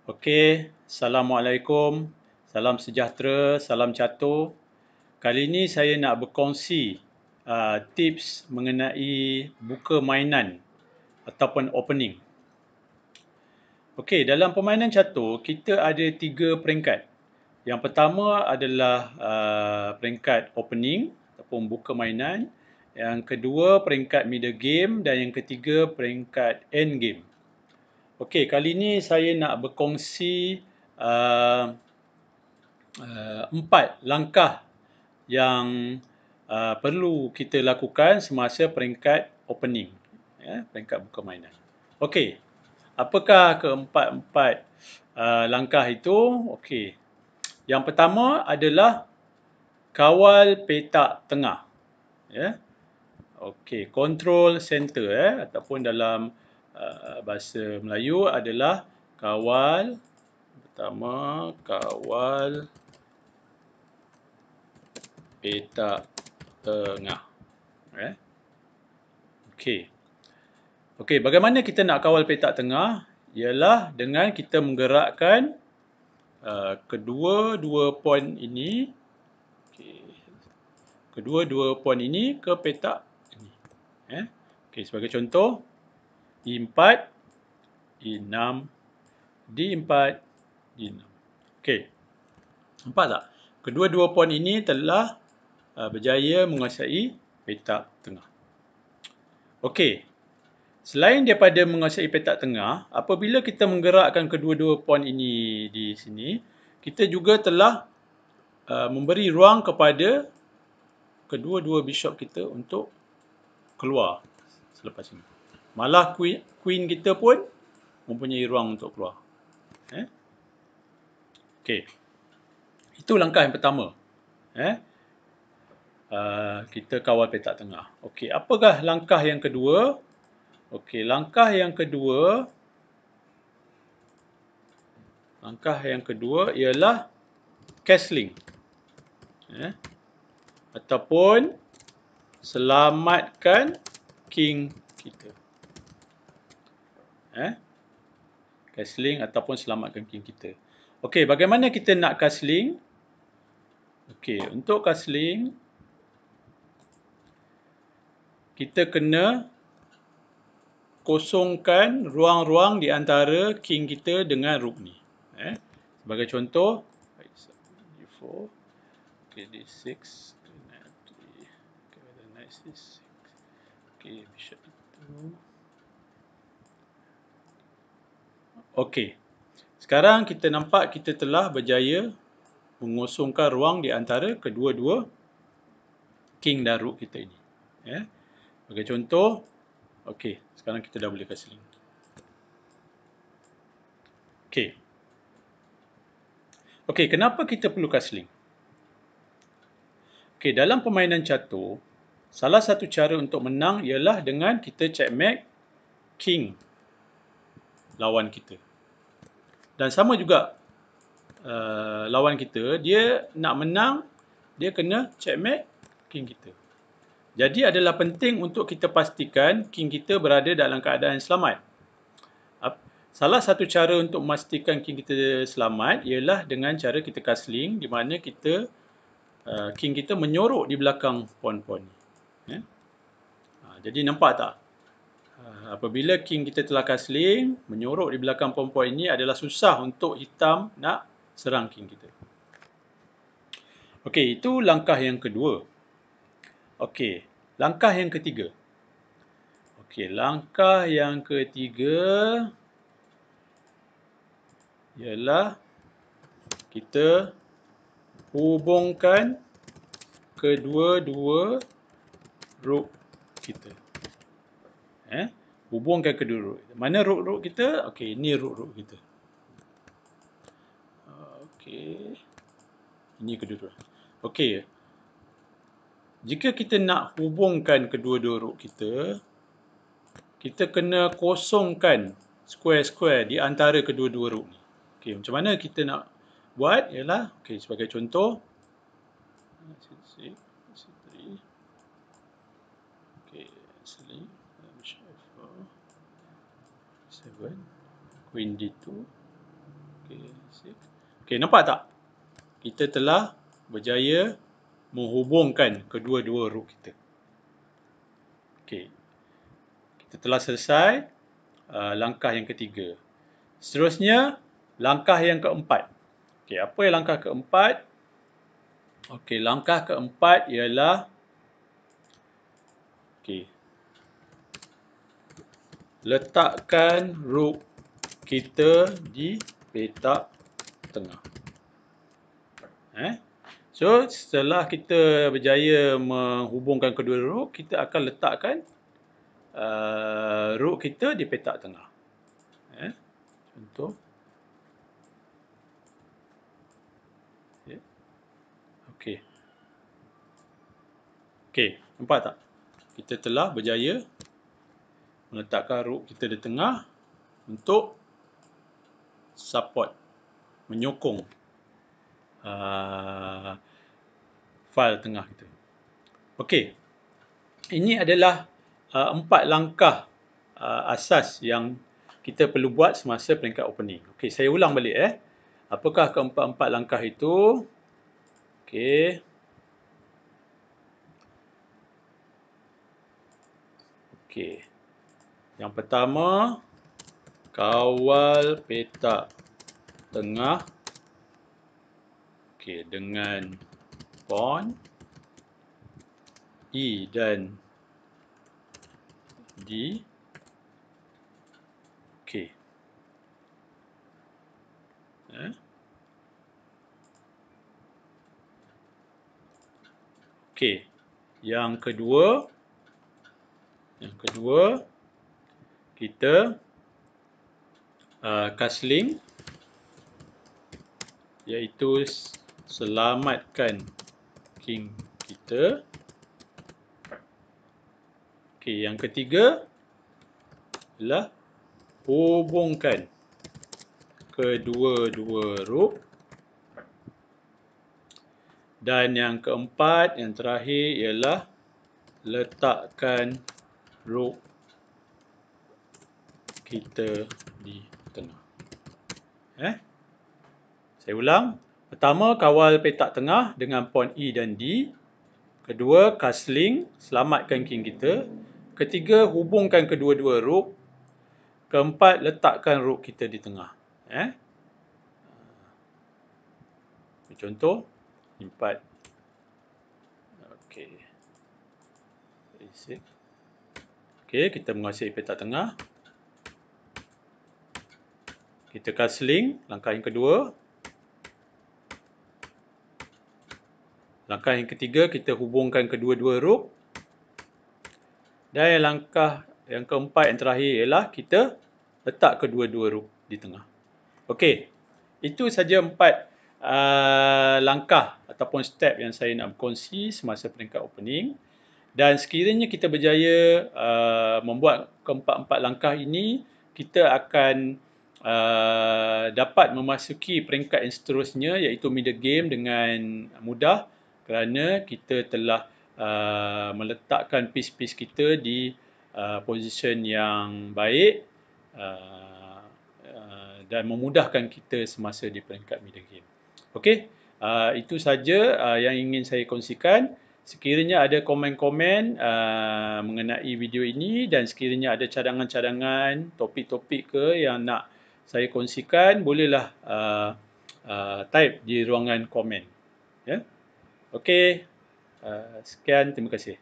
Okey, Assalamualaikum, salam sejahtera, salam catur. Kali ini saya nak berkongsi tips mengenai buka mainan ataupun opening. Okey, dalam permainan catur, kita ada 3 peringkat. Yang pertama adalah peringkat opening ataupun buka mainan. Yang kedua peringkat middle game dan yang ketiga peringkat end game. Okey, kali ini saya nak berkongsi 4 langkah yang perlu kita lakukan semasa peringkat opening, peringkat buka mainan. Okey, apakah keempat-empat langkah itu? Okey, yang pertama adalah kawal petak tengah. Okey, control center ataupun dalam bahasa Melayu adalah kawal pertama, kawal petak tengah. Okey. Okey, bagaimana kita nak kawal petak tengah? Ialah dengan kita menggerakkan kedua-dua poin ini. Okey. Kedua-dua poin ini ke petak ini. Okey, sebagai contoh, E4, E6, D4, D6. Okey. Nampak tak? Kedua-dua poin ini telah berjaya menguasai petak tengah. Okey. Selain daripada menguasai petak tengah, apabila kita menggerakkan kedua-dua poin ini di sini, kita juga telah memberi ruang kepada kedua-dua bishop kita untuk keluar selepas ini. Malah queen kita pun mempunyai ruang untuk keluar. Okey. Itu langkah yang pertama. Kita kawal petak tengah. Okey, apakah langkah yang kedua? Okey, langkah yang kedua ialah castling. Ataupun selamatkan king kita. Castling ataupun selamatkan king kita. Okey, bagaimana kita nak castling? Okey, untuk castling kita kena kosongkan ruang-ruang di antara king kita dengan rook ni. Sebagai contoh, d4, okay, d6, knight c6, okay, bishop itu. Okey, sekarang kita nampak kita telah berjaya mengosongkan ruang di antara kedua-dua king dan rook kita ini. Sebagai contoh, okey, sekarang kita dah boleh castling. Okey. Okey, kenapa kita perlu castling? Okey, dalam permainan catur, salah satu cara untuk menang ialah dengan kita checkmate king lawan kita. Dan sama juga lawan kita, dia nak menang, dia kena checkmate king kita. Jadi adalah penting untuk kita pastikan king kita berada dalam keadaan selamat. Salah satu cara untuk memastikan king kita selamat ialah dengan cara kita castling, di mana kita king kita menyorok di belakang pawn-pawn ni. Jadi nampak tak? Apabila king kita telah castling, menyorok di belakang pawn-pawn ini adalah susah untuk hitam nak serang king kita. Okey, itu langkah yang kedua. Okey, langkah yang ketiga. Okey, langkah yang ketiga ialah kita hubungkan kedua-dua rook kita. Hubungkan kedua rook. Mana rook-rook kita? Okey, ini rook-rook kita. Okey. Ini kedua-dua. Okey. Jika kita nak hubungkan kedua-dua rook kita, kita kena kosongkan square-square di antara kedua-dua rook ni. Okey, macam mana kita nak buat? Ialah, okey, sebagai contoh, C3, okey, C3, bishop F4, 7, queen D2, Okey, nampak tak? Kita telah berjaya menghubungkan kedua-dua root kita. Okey. Kita telah selesai langkah yang ketiga. Seterusnya, langkah yang keempat. Okey, apa yang langkah keempat? Okey, langkah keempat ialah letakkan root kita di petak tengah. So, setelah kita berjaya menghubungkan kedua root, kita akan letakkan root kita di petak tengah. Contoh. Okey. Okey, nampak tak? Kita telah berjaya meletakkan root kita di tengah untuk support, menyokong file tengah kita. Okey, ini adalah 4 langkah asas yang kita perlu buat semasa peringkat opening. Okey, saya ulang balik. Apakah keempat-empat langkah itu? Okey. Okey. Yang pertama, kawal petak tengah dengan pawn E dan D. Okey. Okey. Yang kedua, kita castling, iaitu selamatkan king kita. Okey, yang ketiga adalah hubungkan kedua-dua root. Dan yang keempat, yang terakhir ialah letakkan root kita di tengah. Saya ulang. Pertama, kawal petak tengah dengan pawn E dan D. Kedua, castling, selamatkan king kita. Ketiga, hubungkan kedua-dua root. Keempat, letakkan root kita di tengah. Contoh, 4. Okey. Okey, kita menguasai petak tengah. Kita castling, langkah yang kedua. Langkah yang ketiga, kita hubungkan kedua-dua root. Dan langkah yang keempat, yang terakhir ialah kita letak kedua-dua root di tengah. Okey, itu saja 4 langkah ataupun step yang saya nak berkongsi semasa peringkat opening. Dan sekiranya kita berjaya membuat keempat-empat langkah ini, kita akan dapat memasuki peringkat yang seterusnya, iaitu middle game dengan mudah kerana kita telah meletakkan piece-piece kita di position yang baik dan memudahkan kita semasa di peringkat middle game. Okey, itu saja yang ingin saya kongsikan. Sekiranya ada komen-komen mengenai video ini dan sekiranya ada cadangan-cadangan, topik-topik ke yang nak saya kongsikan, bolehlah type di ruangan komen. Okey, sekian, terima kasih.